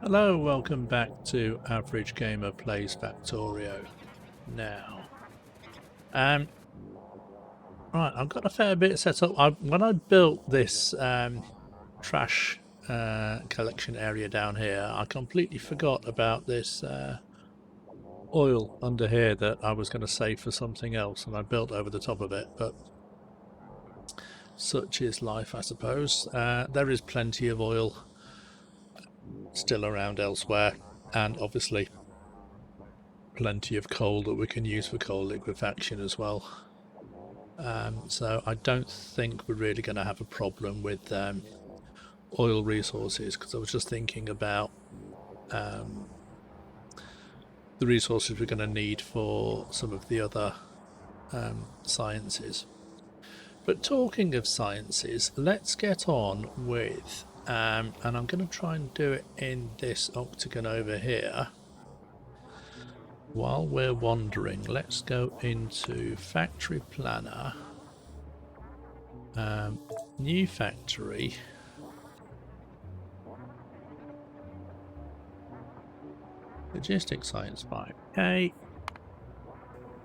Hello, welcome back to Average Gamer Plays Factorio. Now, right, I've got a fair bit set up. When I built this trash collection area down here, I completely forgot about this oil under here that I was going to save for something else, and I built over the top of it, but such is life, I suppose. There is plenty of oil still around elsewhere, and obviously plenty of coal that we can use for coal liquefaction as well. So I don't think we're really going to have a problem with oil resources, because I was just thinking about the resources we're going to need for some of the other sciences. But talking of sciences, let's get on with, and I'm going to try and do it in this octagon over here. While we're wandering, let's go into Factory Planner, New Factory, Logistics Science 5K.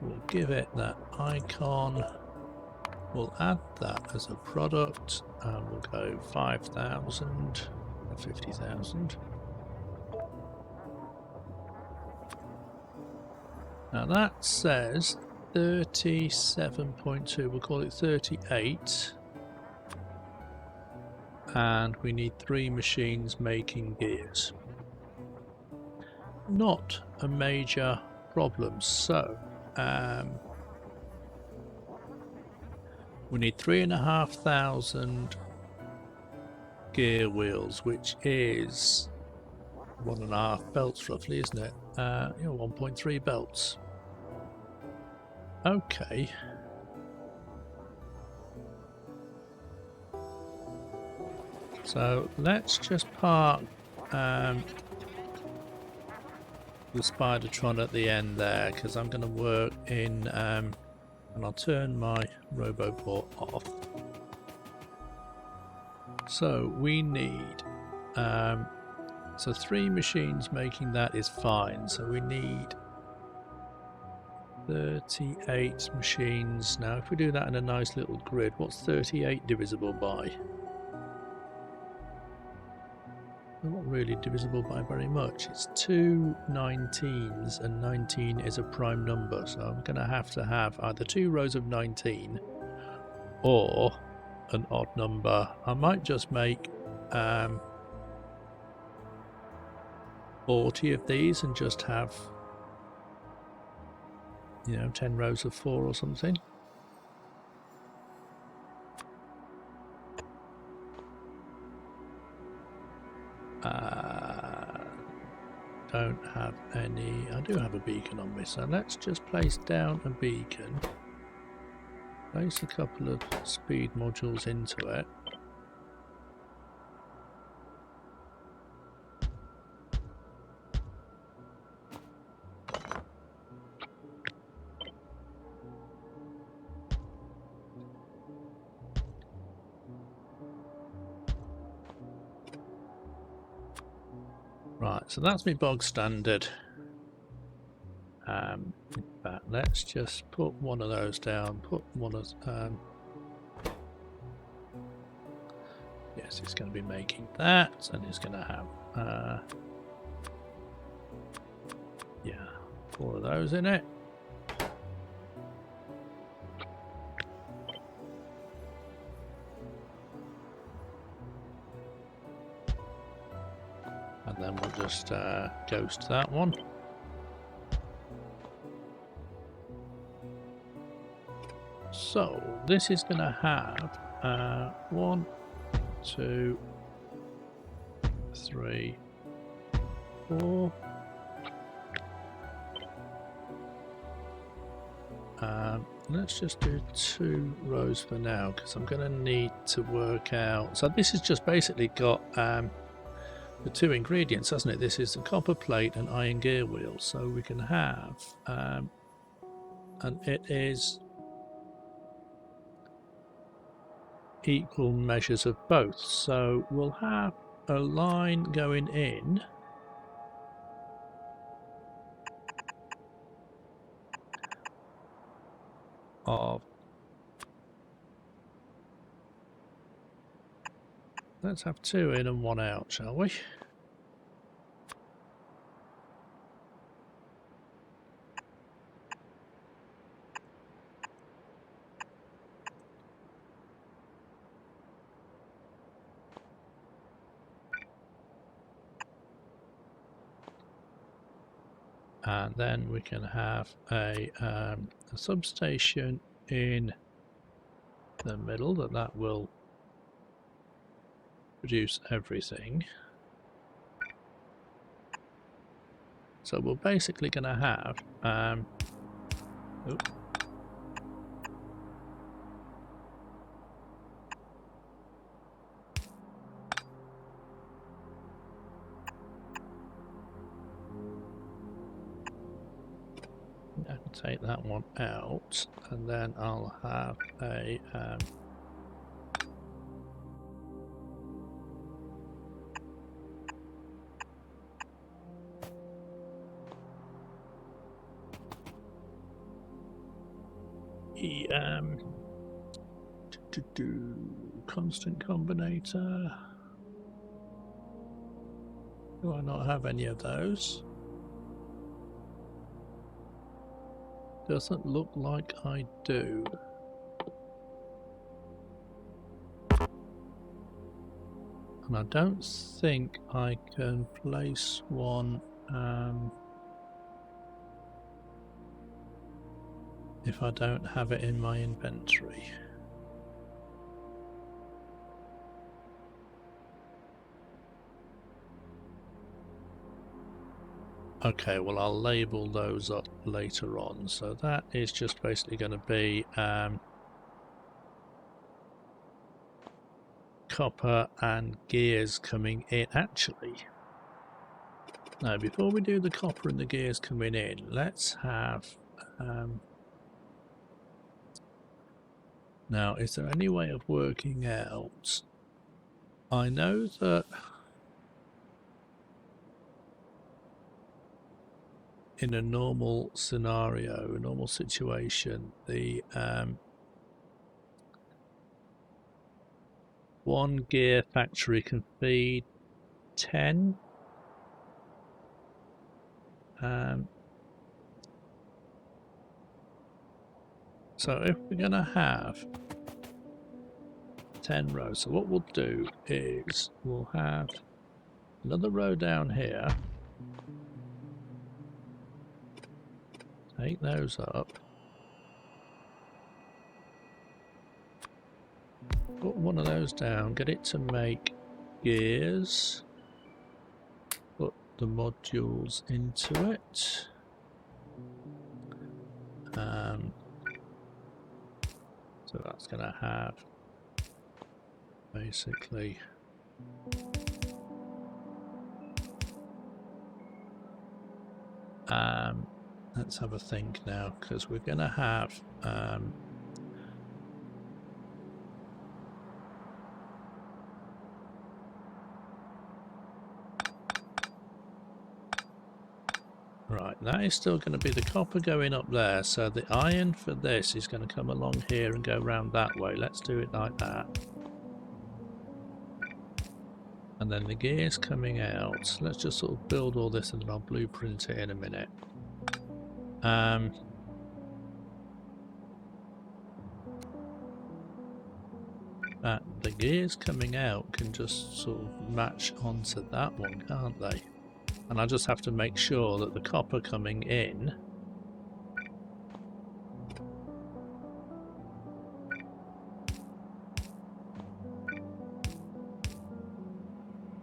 We'll give it that icon. We'll add that as a product, and we'll go 5,000 or 50,000. Now that says 37.2, we'll call it 38. And we need 3 machines making gears. Not a major problem, so we need 3,500 gear wheels, which is 1.5 belts roughly, isn't it? 1.3 belts. Okay. So let's just park the Spidertron at the end there, because I'm going to work in, and I'll turn my Roboport off. So we need, so 3 machines making that is fine. So we need 38 machines. Now if we do that in a nice little grid, what's 38 divisible by? Not really divisible by very much. It's 2 19s, and 19 is a prime number, so I'm going to have either 2 rows of 19 or an odd number. I might just make 40 of these and just have, 10 rows of 4 or something. Don't have any. I do have a beacon on me, so let's just place down a beacon, place a couple of speed modules into it, right, so that's my bog standard. But let's just put one of those down, put one of yes, it's going to be making that, and it's going to have yeah, 4 of those in it. And then we'll just ghost that one. So this is going to have 1, 2, 3, 4. Let's just do 2 rows for now, because I'm going to need to work out. So this has just basically got the 2 ingredients, hasn't it? This is the copper plate and iron gear wheel. So we can have, and it is equal measures of both. So we'll have a line going in of... Let's have 2 in and 1 out, shall we? And then we can have a substation in the middle that will produce everything. So we're basically going to have I can take that one out, and then I'll have a constant combinator. Do I not have any of those? Doesn't look like I do. And I don't think I can place one if I don't have it in my inventory. Okay, well I'll label those up later on. So that is just basically going to be copper and gears coming in. Actually, now before we do the copper and the gears coming in, let's have now, is there any way of working out? I know that in a normal scenario, a normal situation, the 1 gear factory can feed 10. So if we're going to have 10 rows, so what we'll do is we'll have another row down here. Take those up. Put one of those down, get it to make gears. Put the modules into it. So that's going to have basically let's have a think now, because we're going to have right, that is still going to be the copper going up there, so the iron for this is going to come along here and go round that way. Let's do it like that. And then the gears coming out. Let's just sort of build all this and then I'll blueprint it in a minute. The gears coming out can just sort of match onto that one, can't they? And I just have to make sure that the copper coming in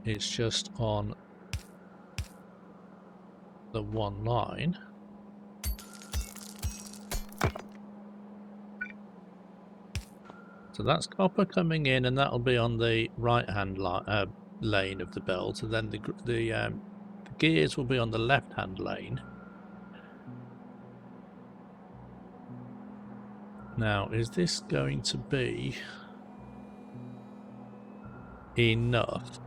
is just on the one line. So that's copper coming in, and that'll be on the right-hand lane of the belt, and then the gears will be on the left-hand lane. Now, is this going to be enough,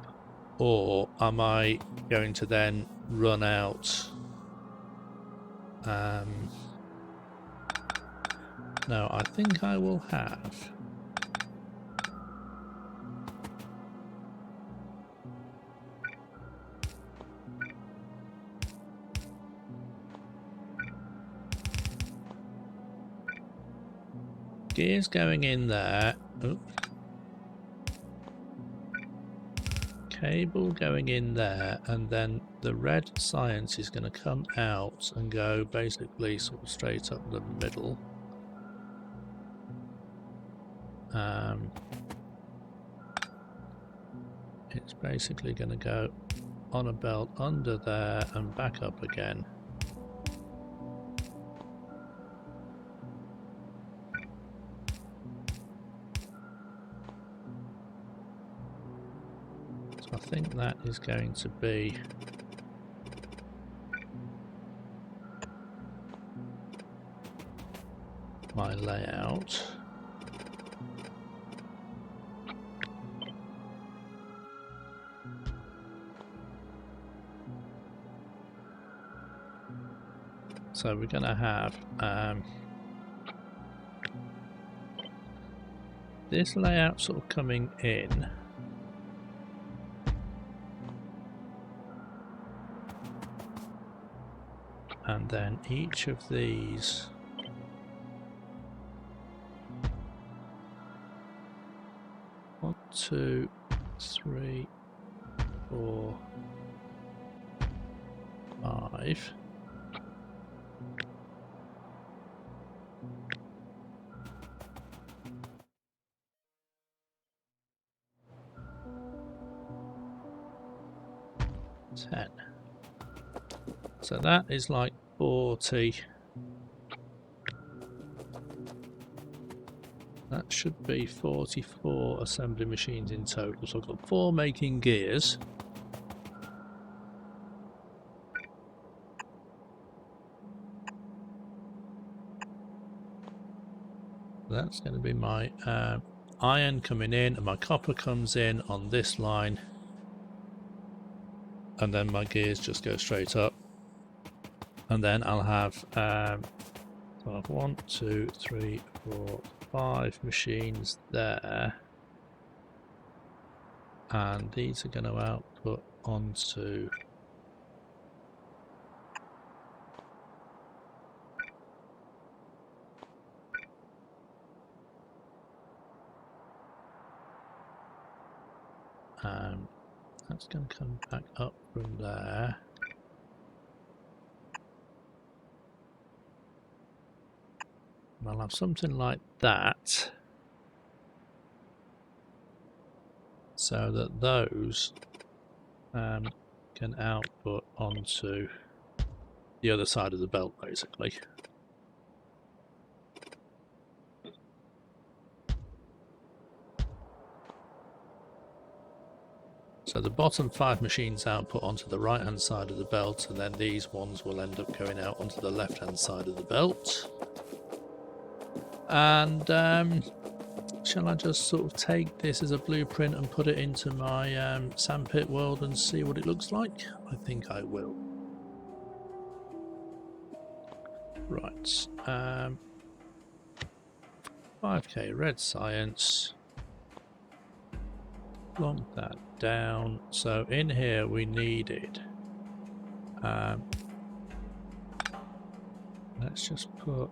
or am I going to then run out No, I think I will have gears going in there. Oop. Cable going in there, and then the red science is going to come out and go basically sort of straight up the middle. It's basically going to go on a belt under there and back up again. So I think that is going to be my layout. So we're going to have this layout sort of coming in, and then each of these one, two, three, 4, 5. So that is like 40. That should be 44 assembly machines in total. So I've got 4 making gears. That's going to be my iron coming in, and my copper comes in on this line, and then my gears just go straight up. And then I'll have 1, 2, 3, 4, 5 machines there, and these are going to output onto that's going to come back up from there. And I'll have something like that, so that those can output onto the other side of the belt, basically. So the bottom 5 machines output onto the right hand side of the belt, and then these ones will end up going out onto the left hand side of the belt. And shall I just sort of take this as a blueprint and put it into my sandpit world and see what it looks like? I think I will. Right. 5k red science. Plonk that down. So in here we needed let's just put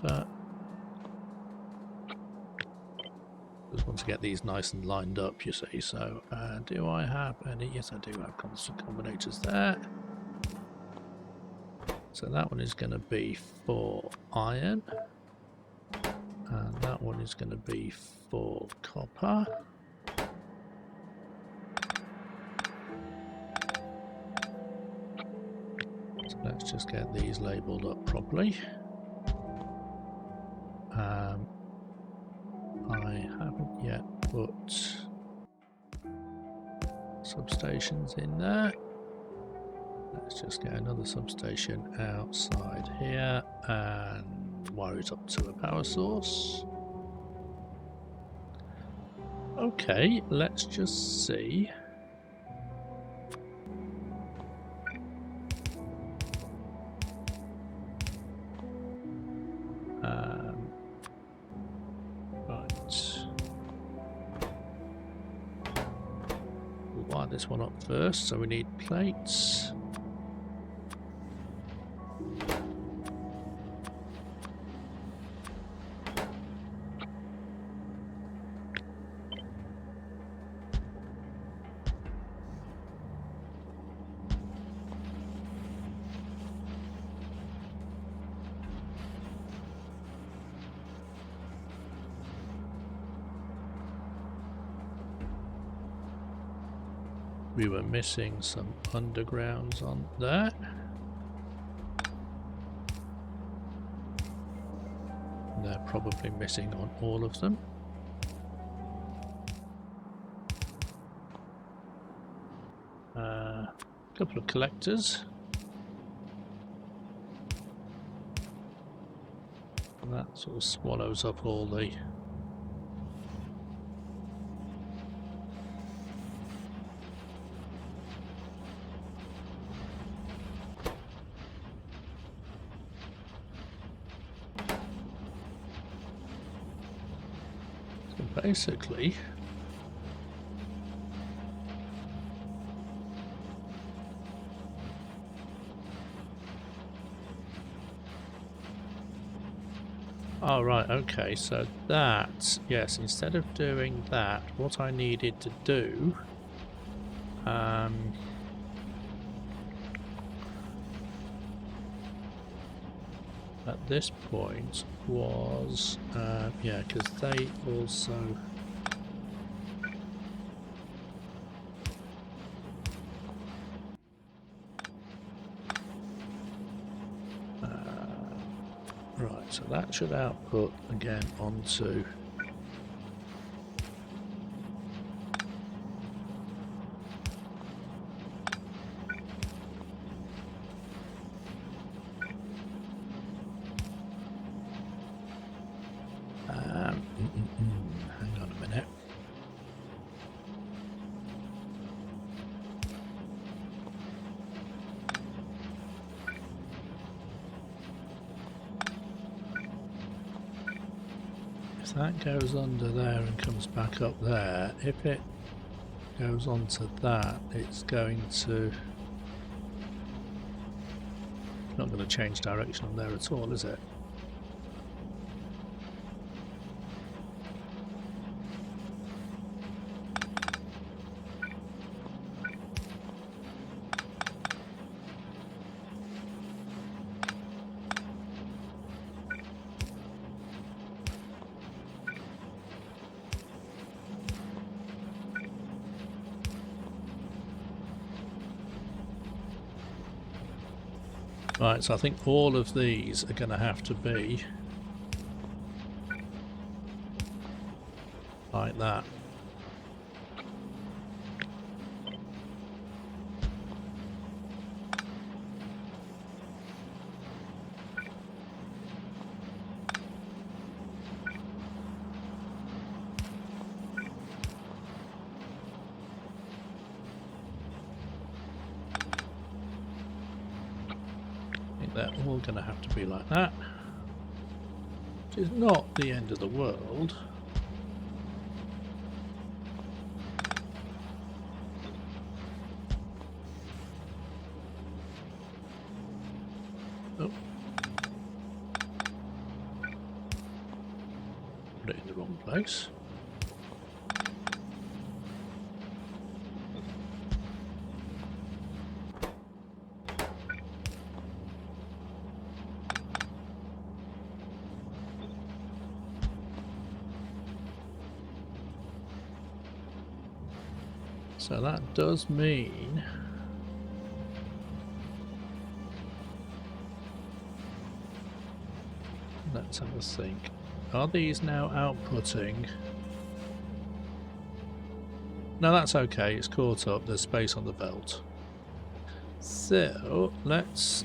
that. Just want to get these nice and lined up, you see. So do I have any? Yes, I do have constant combinators there. So that one is going to be for iron, and that one is going to be for copper. So let's just get these labelled up properly. I haven't yet put substations in there. Let's just get another substation outside here and wire it up to a power source. Okay, let's just see. Right. We'll wire this one up first, so we need plates. We were missing some undergrounds on there. They're probably missing on all of them. A couple of collectors. And that sort of swallows up all the basically oh right, okay, so that, yes, instead of doing that, what I needed to do at this point was yeah, because they also right, so that should output again onto hang on a minute. If that goes under there and comes back up there, if it goes onto that, it's going to not going to change direction on there at all, is it? Right, so I think all of these are going to have to be like that. They're all going to have to be like that, which is not the end of the world. Oh. Put it in the wrong place. So that does mean let's have a think. Are these now outputting? No, that's okay, it's caught up, there's space on the belt. So let's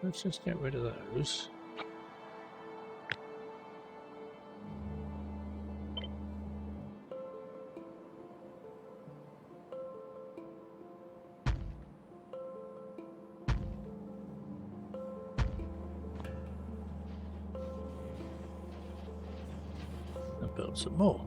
let's just get rid of those. And build some more.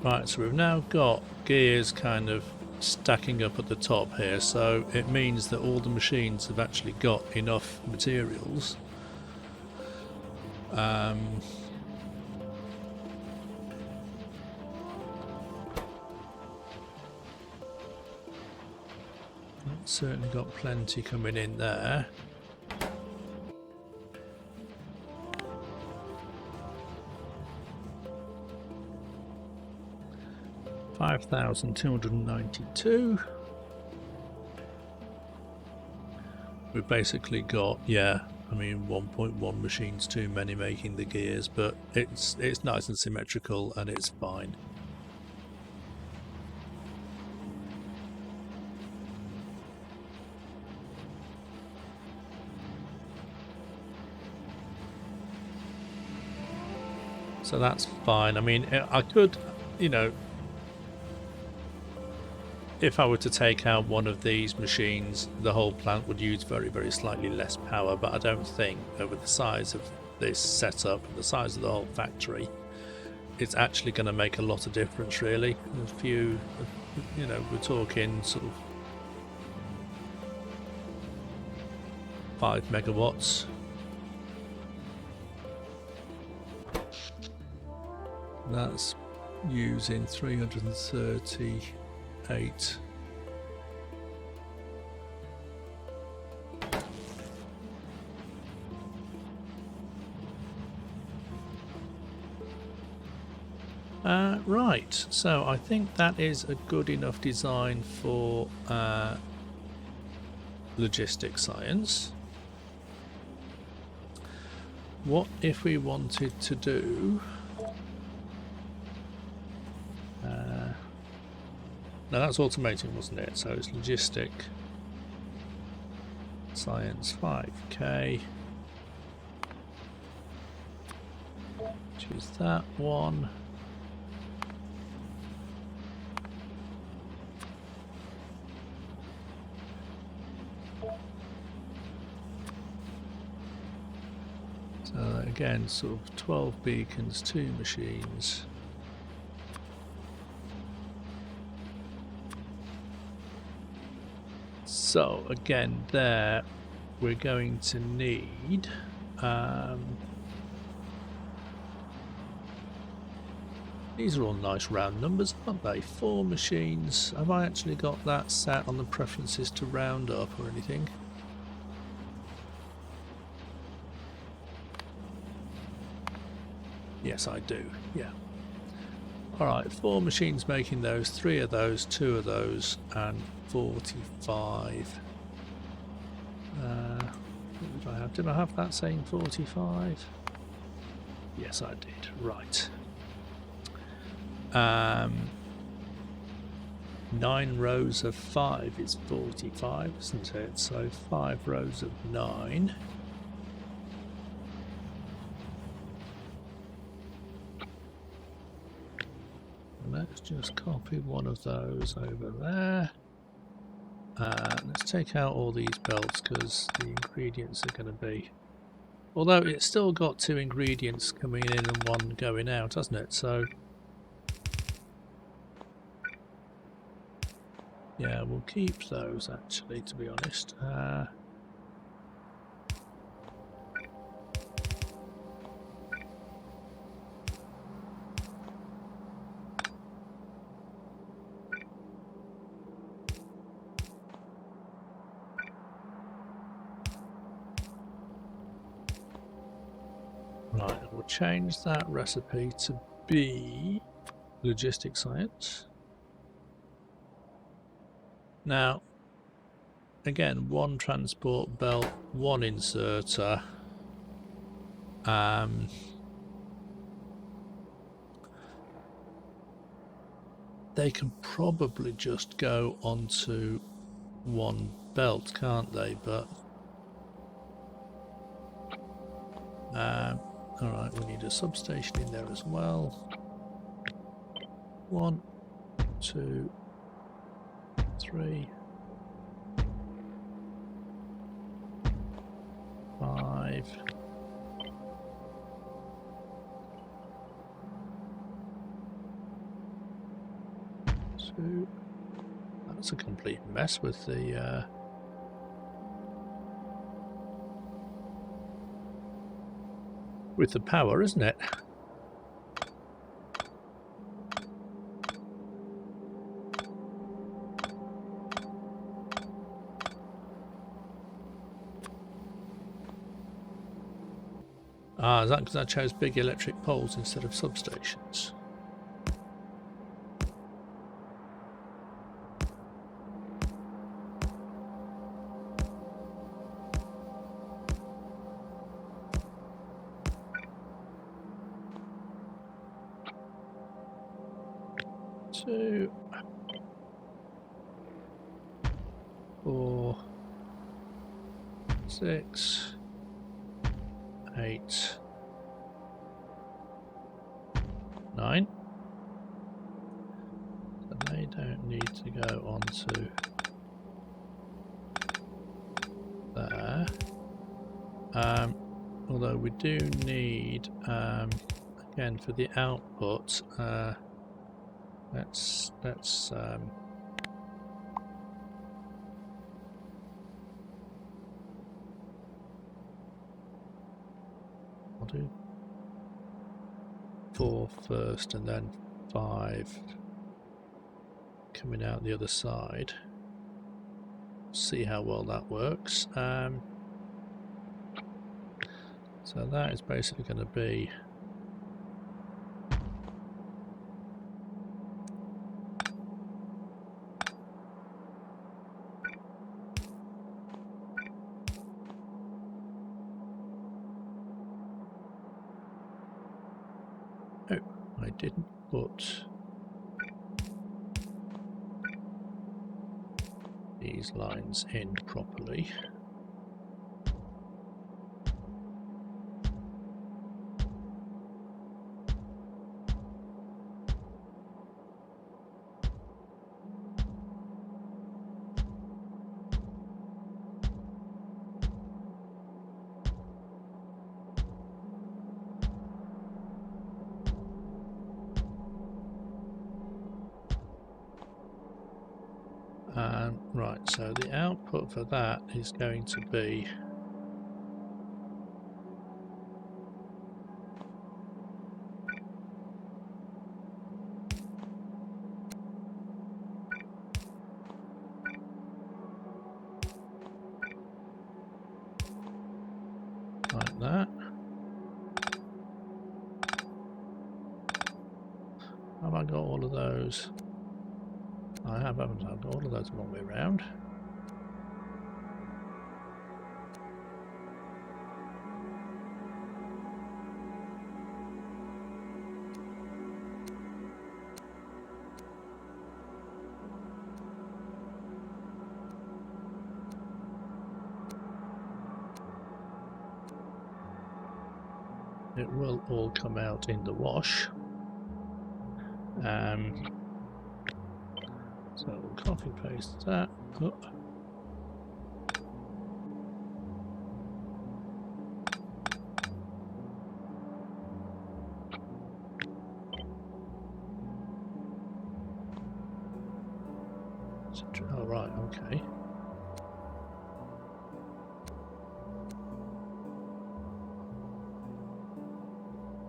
Right, so we've now got gears kind of stacking up at the top here, so it means that all the machines have actually got enough materials. Certainly got plenty coming in there. $5,292. We've basically got, yeah, I mean 1.1 machines too many making the gears, but it's nice and symmetrical and it's fine. So that's fine. I mean, I could, you know, if I were to take out one of these machines, the whole plant would use very, very slightly less power, but I don't think that with the size of this setup and the size of the whole factory, it's actually going to make a lot of difference, really. A few, you know, we're talking sort of 5 megawatts. That's using 338. Right, so I think that is a good enough design for logistics science. What if we wanted to do... no, that's automating, wasn't it? So it's logistic science 5k. Choose that one. So again, sort of 12 beacons, 2 machines. So again, there we're going to need these are all nice round numbers, aren't they? 4 machines. Have I actually got that set on the preferences to round up or anything? Yes, I do. Yeah. Alright, 4 machines making those, 3 of those, 2 of those, and 45. What did I have? Did I have that saying 45? Yes, I did. Right. 9 rows of 5 is 45, isn't it? So 5 rows of 9. let's just copy one of those over there. Let's take out all these belts because the ingredients are going to be... Although it's still got 2 ingredients coming in and 1 going out, hasn't it? So yeah, we'll keep those actually, to be honest. Right, we'll change that recipe to be logistics science. Now, again, 1 transport belt, 1 inserter. They can probably just go onto 1 belt, can't they? But alright, we need a substation in there as well. 1, 2, 3, 5. 2. That's a complete mess with the power, isn't it? Ah, is that because I chose big electric poles instead of substations? Two, 4, 6, 8, 9. So they don't need to go onto there. Although we do need, again, for the output, let's I'll do 4 first and then 5 coming out the other side. See how well that works. So that is basically going to be I didn't put these lines in properly. Right, so the output for that is going to be like that. Have I got all of those? I have, haven't I? I've got all of those one way around. It will all come out in the wash. copy paste that. Oh. Oh, right, okay.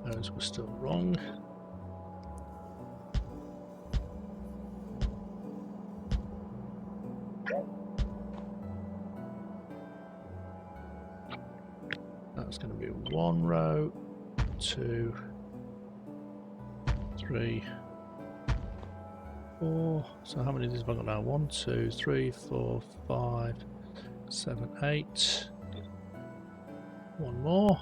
Those were still wrong. That's going to be 1 row, 2, 3, 4. So how many of these have I got now? 1, 2, 3, 4, 5, 7, 8. 1 more.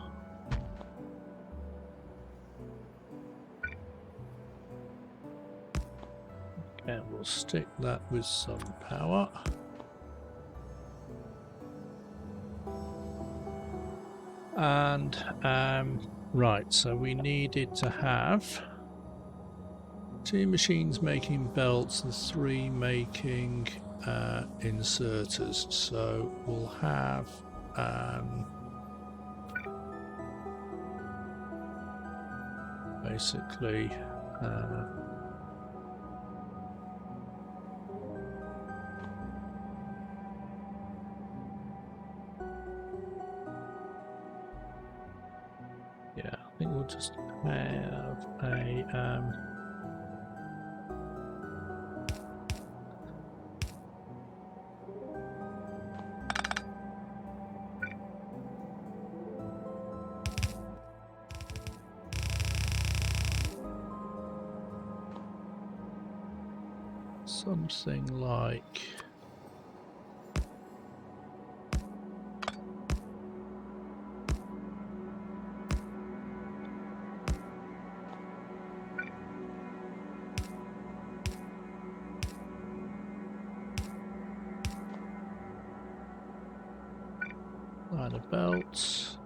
And we'll stick that with some power. And right, so we needed to have 2 machines making belts and 3 making inserters. So we'll have basically yeah, I think we'll just have a something like line of belts.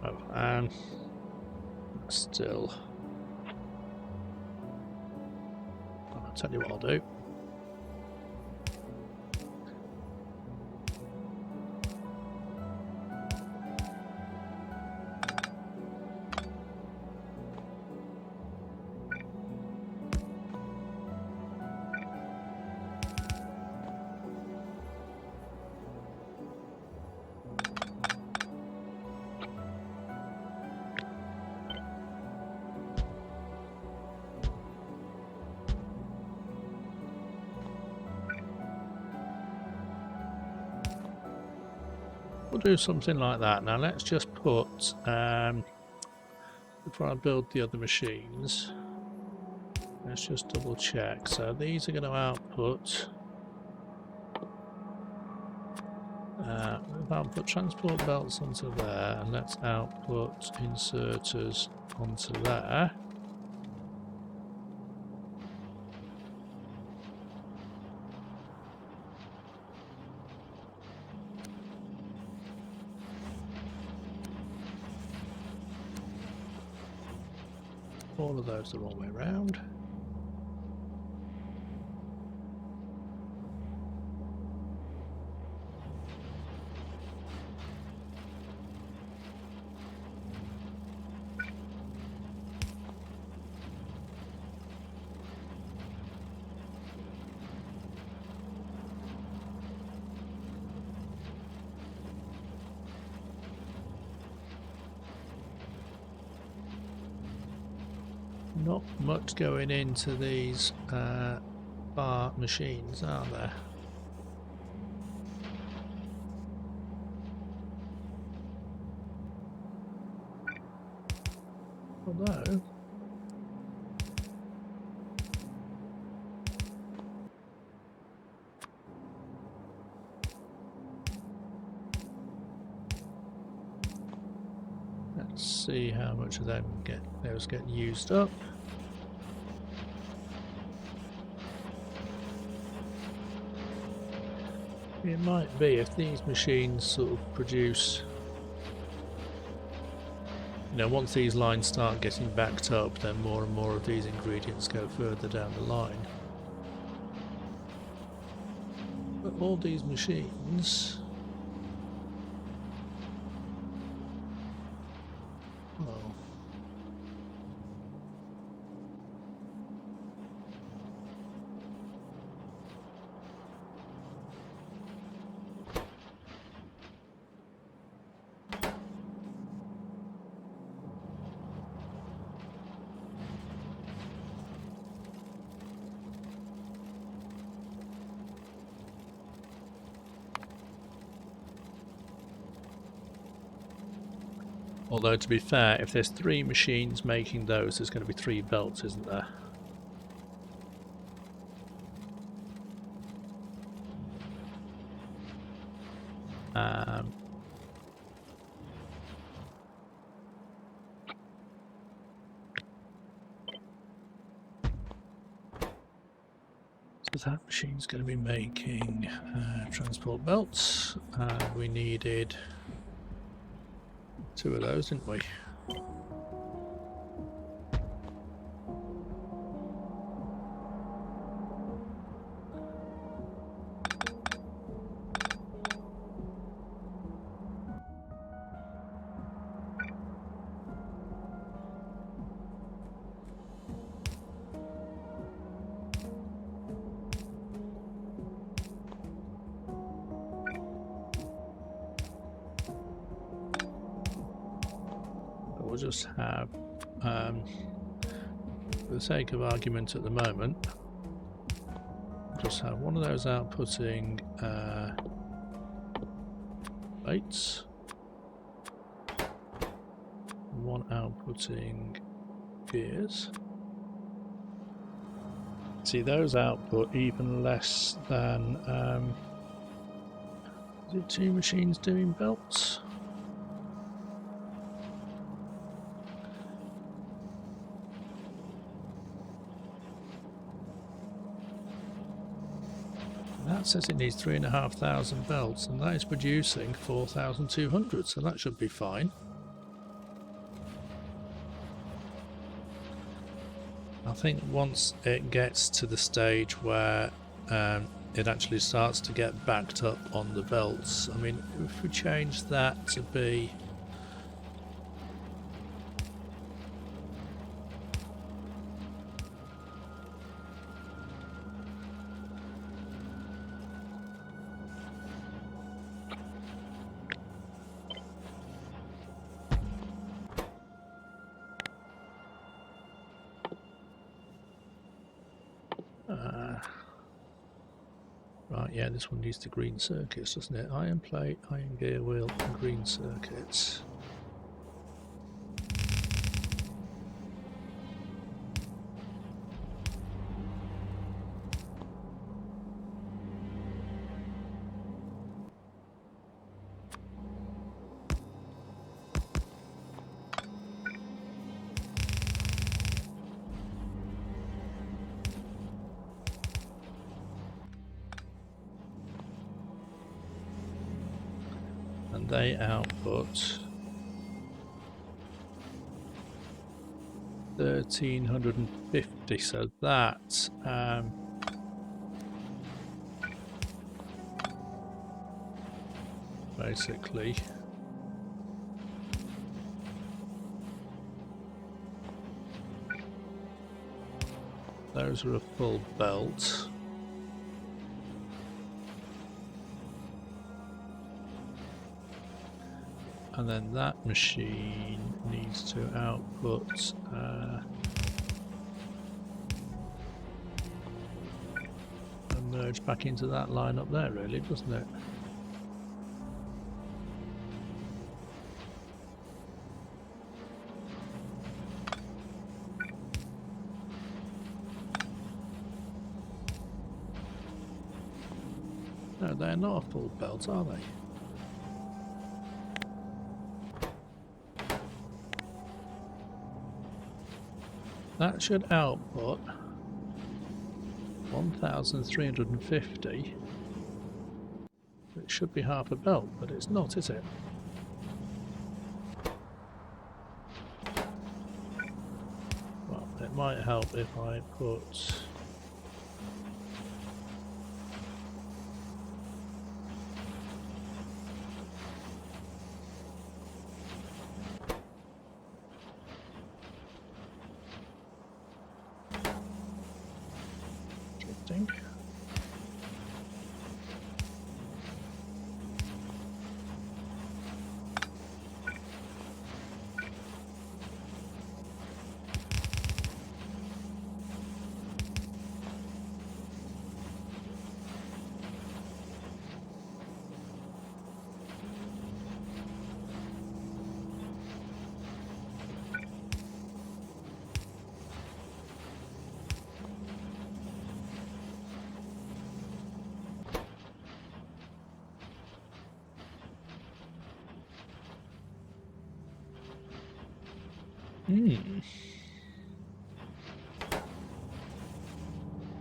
Oh, still, I'll tell you what I'll do. We'll do something like that. Now let's just put, before I build the other machines, let's just double check. So these are going to output, output transport belts onto there, and let's output inserters onto there. All of those the wrong way around. Not much going into these bar machines, are there? Although Let's see how much of them those get used up. It might be if these machines sort of produce, you know, once these lines start getting backed up, then more and more of these ingredients go further down the line. But all these machines, well, although to be fair, if there's 3 machines making those, there's going to be 3 belts, isn't there? So that machine's going to be making transport belts. We needed 2 of those, didn't we? We'll just have, for the sake of argument at the moment, just have one of those outputting plates, one outputting gears. See, those output even less than, is it 2 machines doing belts? That says it needs 3,500 belts, and that is producing 4,200, so that should be fine. I think once it gets to the stage where it actually starts to get backed up on the belts, I mean, if we change that to be right, yeah, this one needs the green circuits, doesn't it? Iron plate, iron gear wheel, and green circuits. And they output 1,350, so that basically those are a full belt. And then that machine needs to output and merge back into that line up there, really, doesn't it? No, they're not a full belt, are they? That should output 1,350. It should be half a belt, but it's not, is it? Well, it might help if I put... Interesting.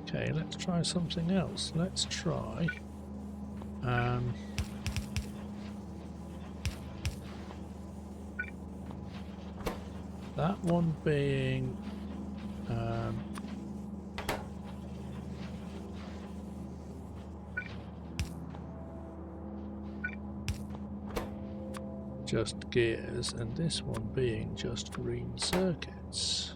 Okay, let's try something else. Let's try that one being just gears, and this one being just green circuits.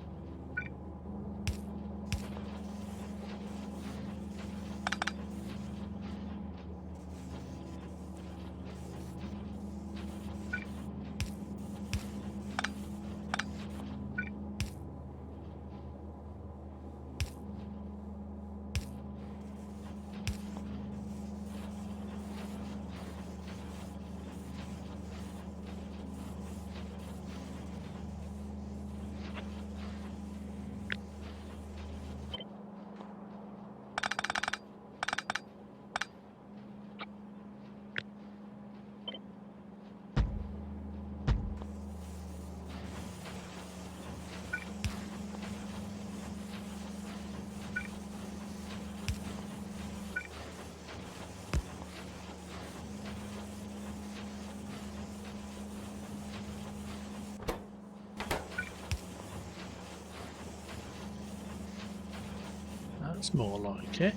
That's more like it.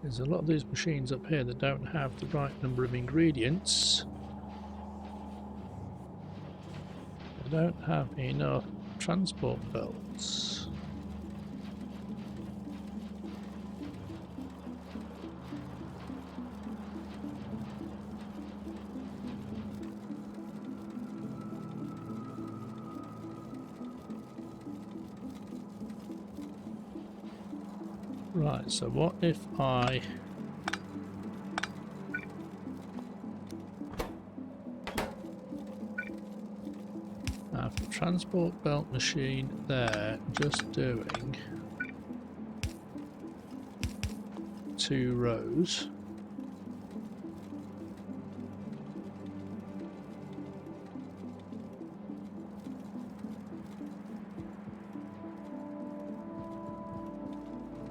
There's a lot of these machines up here that don't have the right number of ingredients. They don't have enough transport belts. Right, so what if I have the transport belt machine there just doing 2 rows?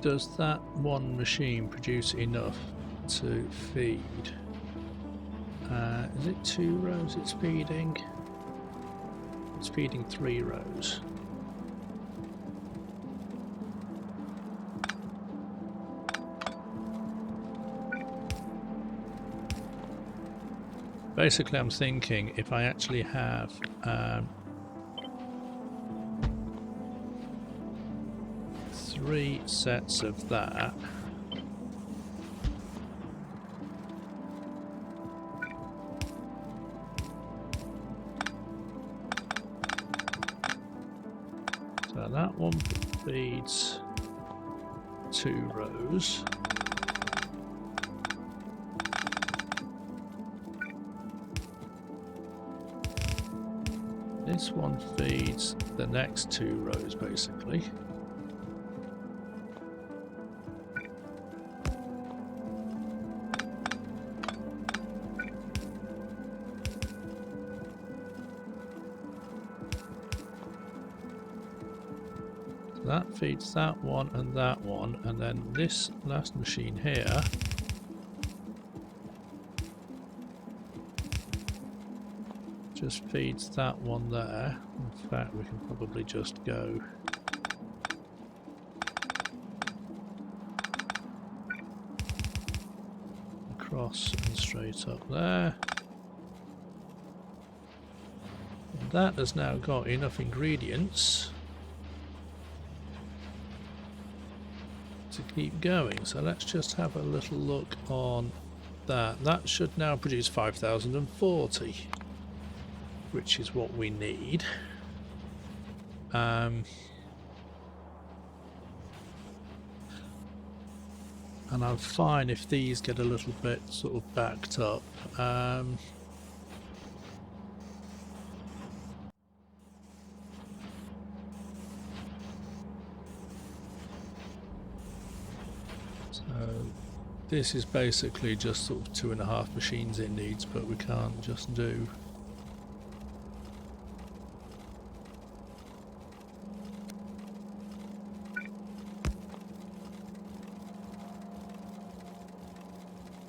Does that one machine produce enough to feed? Is it 2 rows it's feeding? It's feeding 3 rows. Basically, I'm thinking if I actually have 3 sets of that, so that one feeds 2 rows. This one feeds the next 2 rows, basically. So that feeds that one, and then this last machine here just feeds that one there. In fact, we can probably just go across and straight up there. And that has now got enough ingredients to keep going. So let's just have a little look on that. That should now produce 5040. Which is what we need. And I'm fine if these get a little bit sort of backed up. So this is basically just sort of 2.5 machines it needs, but we can't just do.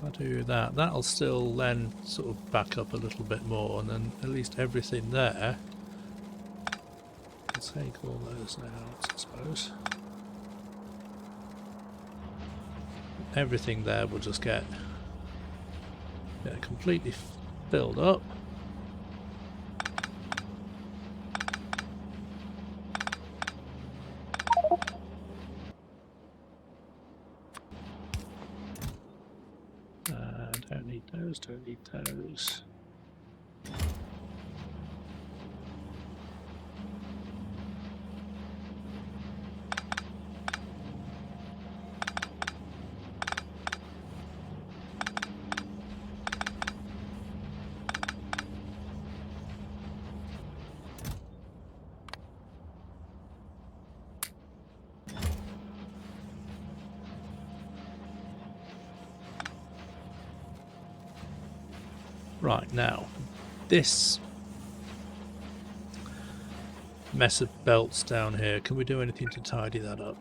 I do that, that'll still then sort of back up a little bit more, and then at least everything there, I'll take all those out, I suppose. Everything there will just get completely filled up. Don't need those. Right, now, this mess of belts down here, can we do anything to tidy that up?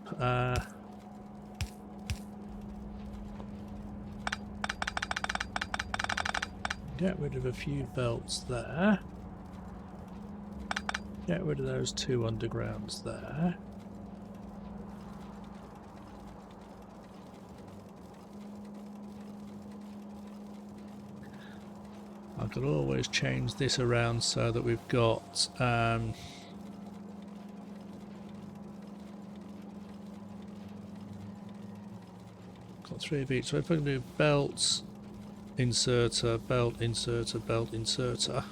Get rid of a few belts there. Get rid of those 2 undergrounds there. I could always change this around so that we've got got 3 of each. So if I can do belts, inserter, belt, inserter, belt, inserter,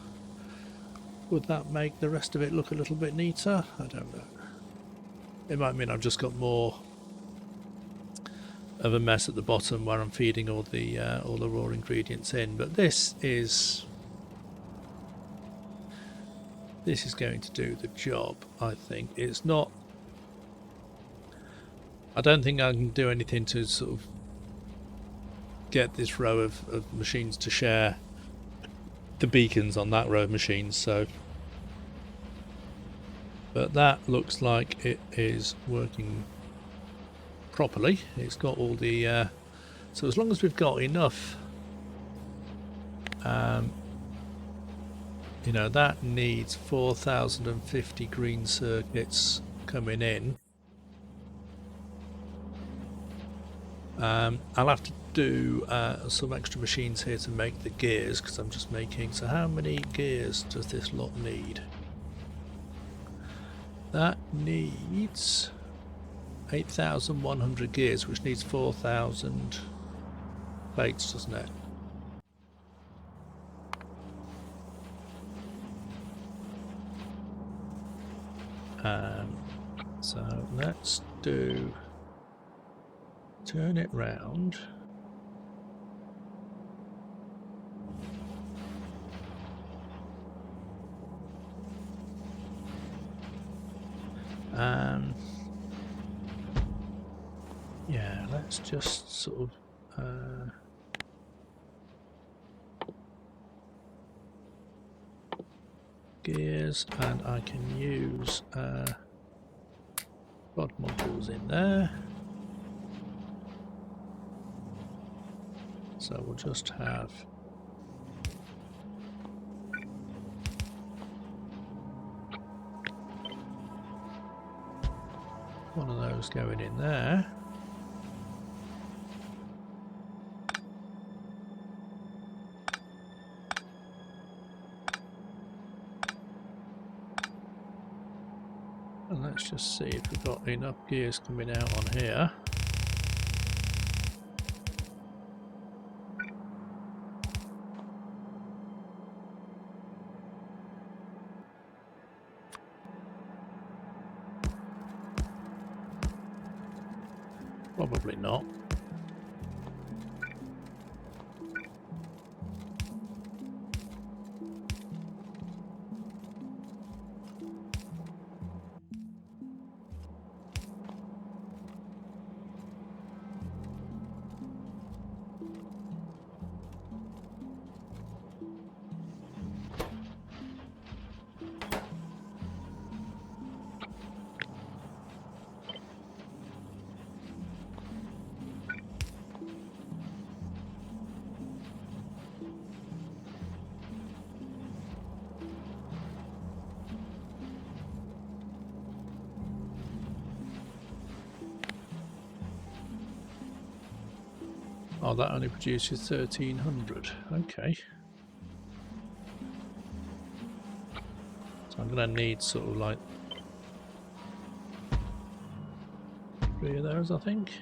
would that make the rest of it look a little bit neater? I don't know. It might mean I've just got more of a mess at the bottom where I'm feeding all the raw ingredients in. But this is going to do the job, I think. It's not. I don't think I can do anything to sort of get this row of machines to share the beacons on that row of machines. So, but that looks like it is working properly. It's got all the so as long as we've got enough, you know, that needs 4050 green circuits coming in. I'll have to do some extra machines here to make the gears, because I'm just making. So how many gears does this lot need? That needs 8,100 gears, which needs 4,000 plates, doesn't it? So let's do, turn it round. Yeah, let's just sort of gears, and I can use rod modules in there. So we'll just have one of those going in there. And let's just see if we've got enough gears coming out on here. Probably not. Oh, that only produces 1,300. Okay. So I'm going to need sort of like 3 of those, I think.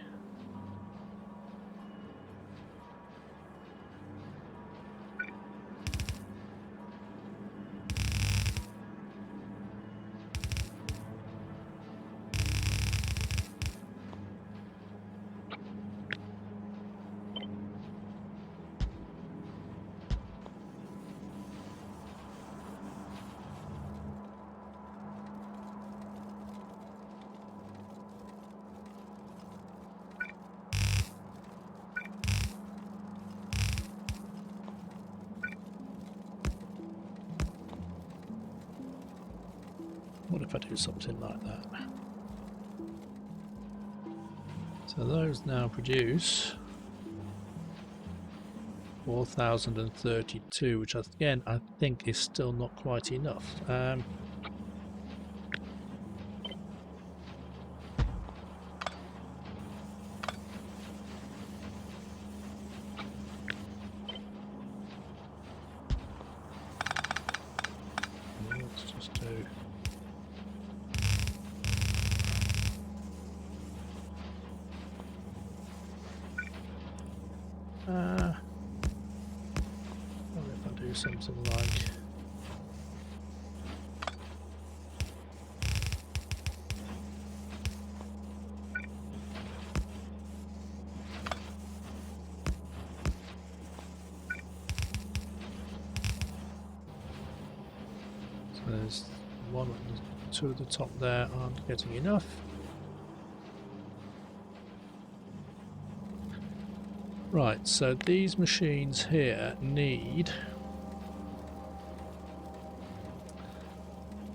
What if I do something like that? So those now produce 4,032, which again I think is still not quite enough. Let's just do. What if I do something like one and two at the top there aren't getting enough. Right, so these machines here need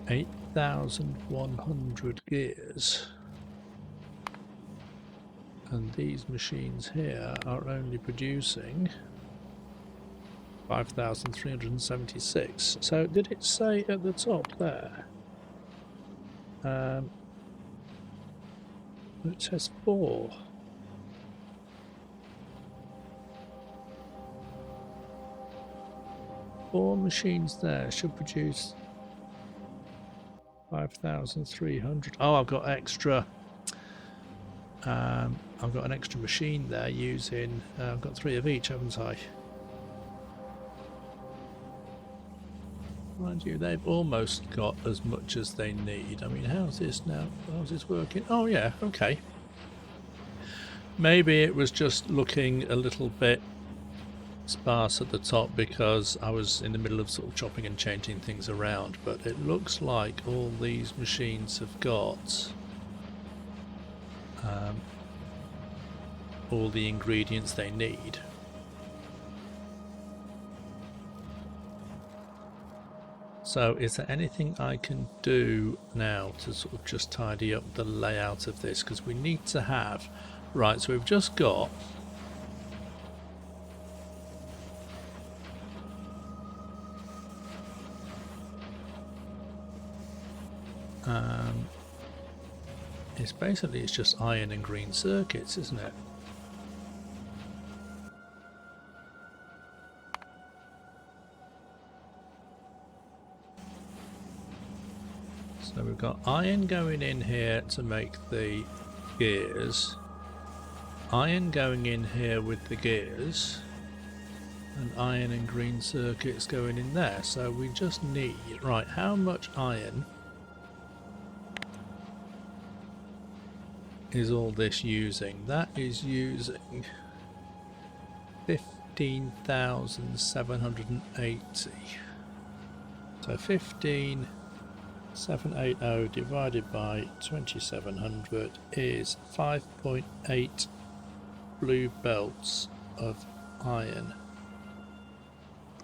8,100 gears. And these machines here are only producing 5,376. So did it say at the top there? It says 4. Four machines there should produce 5,300. Oh, I've got extra. I've got an extra machine there using. I've got 3 of each, haven't I? Mind you, they've almost got as much as they need. I mean, how's this now? How's this working? Oh yeah, okay. Maybe it was just looking a little bit sparse at the top because I was in the middle of sort of chopping and changing things around, but it looks like all these machines have got all the ingredients they need. So is there anything I can do now to sort of just tidy up the layout of this, because we need to have, right, so we've just got it's just iron and green circuits, isn't it? So we've got iron going in here to make the gears, iron going in here with the gears, and iron and green circuits going in there. So we just need, right, how much iron is all this using? That is using 15,780. So 15,780 divided by 2,700 is 5.8 blue belts of iron.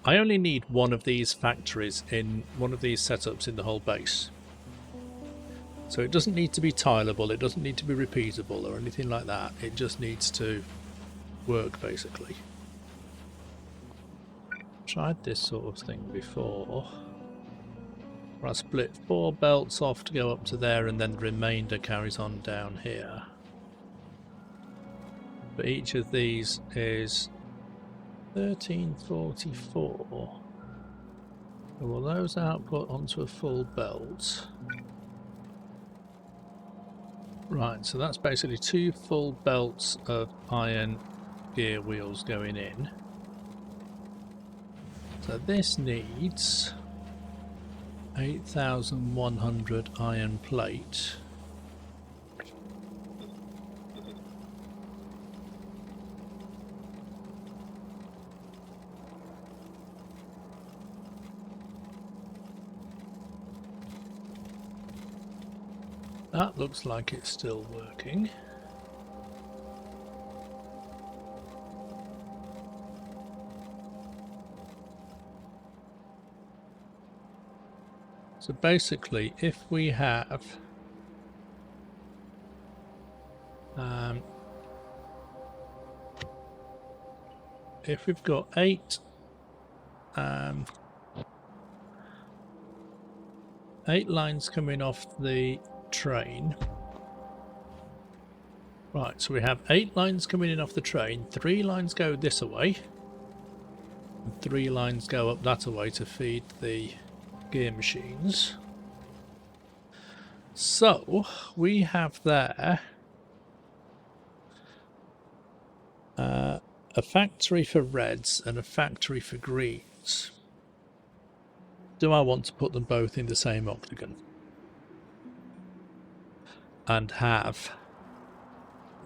I only need one of these factories in one of these setups in the whole base. So it doesn't need to be tileable, it doesn't need to be repeatable or anything like that. It just needs to work, basically. Tried this sort of thing before, where I split 4 belts off to go up to there and then the remainder carries on down here. But each of these is 1344. So will those output onto a full belt? Right, so that's basically 2 full belts of iron gear wheels going in. So this needs 8,100 iron plate. That looks like it's still working. So basically, if we have if we've got 8 lines coming off the train. Right, so we have 8 lines coming in off the train, 3 lines go this way, and 3 lines go up that way to feed the gear machines. So we have there a factory for reds and a factory for greens. Do I want to put them both in the same octagon and have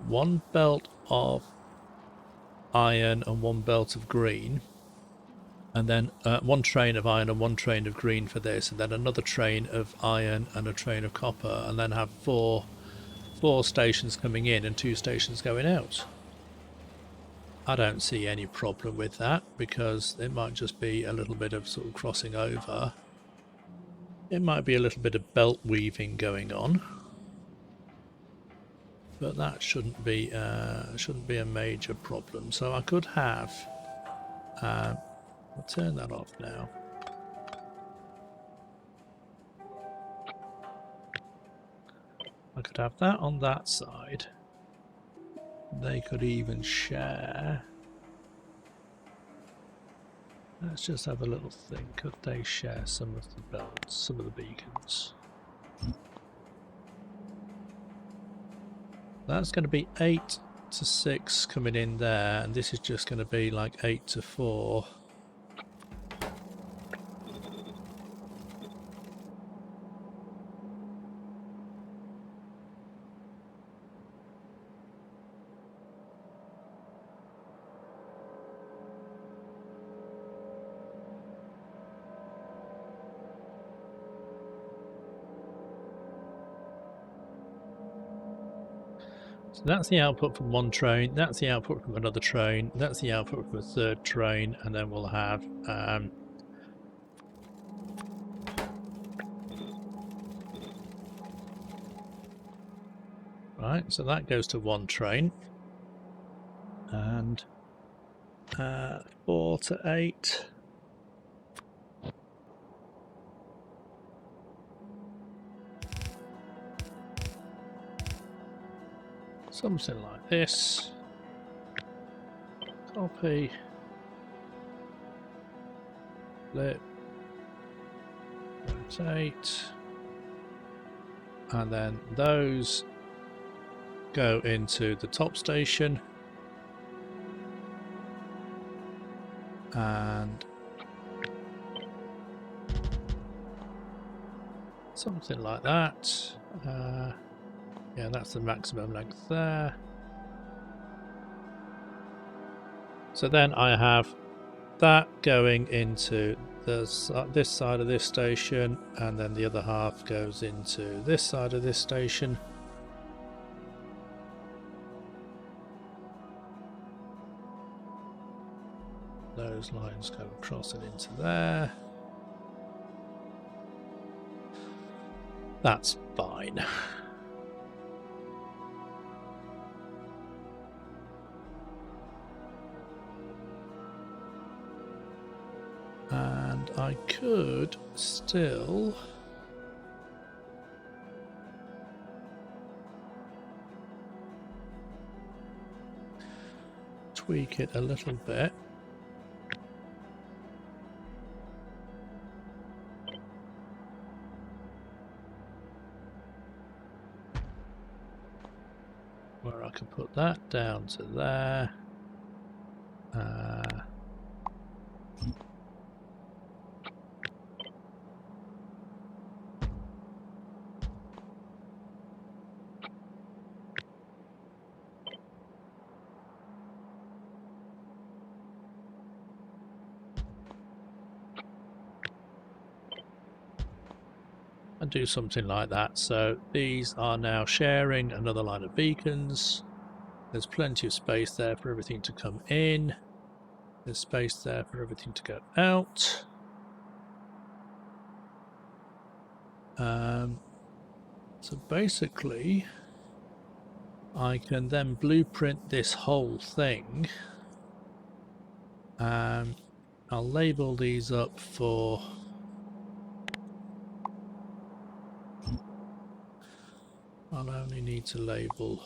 1 belt of iron and 1 belt of green, and then one train of iron and one train of green for this, and then another train of iron and a train of copper, and then have four stations coming in and 2 stations going out. I don't see any problem with that, because it might just be a little bit of sort of crossing over. It might be a little bit of belt weaving going on, but that shouldn't be a major problem. So I could have I'll turn that off now. I could have that on that side. They could even share. Let's just have a little think. Could they share some of the belts, some of the beacons? That's going to be 8 to 6 coming in there, and this is just going to be like 8 to 4. So that's the output from one train, that's the output from another train, that's the output from a third train, and then we'll have right, so that goes to one train, and 4 to 8. Something like this. Copy. Flip. Rotate. And then those go into the top station. And something like that. Yeah, that's the maximum length there. So then I have that going into this side of this station, and then the other half goes into this side of this station. Those lines go across and into there. That's fine. And I could still tweak it a little bit. Where I can put that down to there. And do something like that. So these are now sharing another line of beacons. There's plenty of space there for everything to come in. There's space there for everything to go out. So basically, I can then blueprint this whole thing. I'll label these up for... I'll only need to label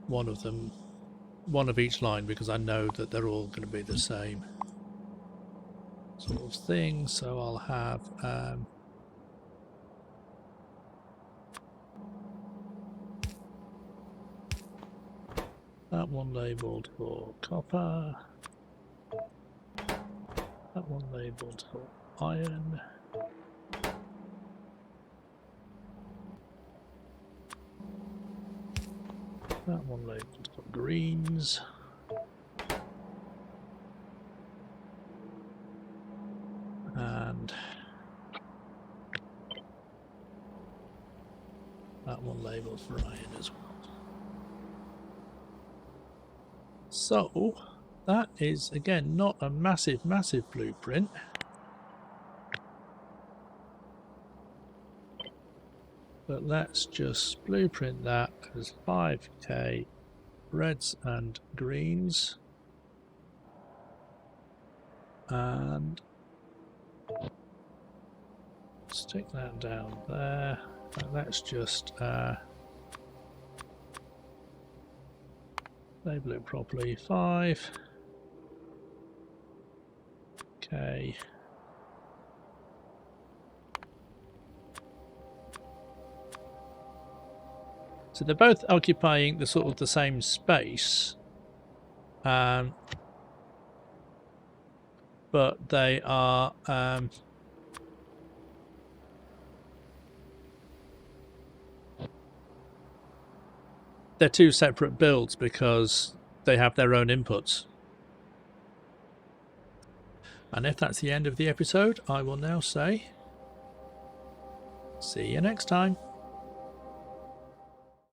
one of them, one of each line, because I know that they're all going to be the same sort of thing. So I'll have that one labelled for copper, that one labelled for iron, that one labelled for greens, label for Ryan as well. So that is again not a massive blueprint, but let's just blueprint that as 5k reds and greens, and stick that down there. And let's just label it properly. 5. Okay. So they're both occupying the sort of the same space, but they are they're two separate builds because they have their own inputs. And if that's the end of the episode, I will now say, see you next time.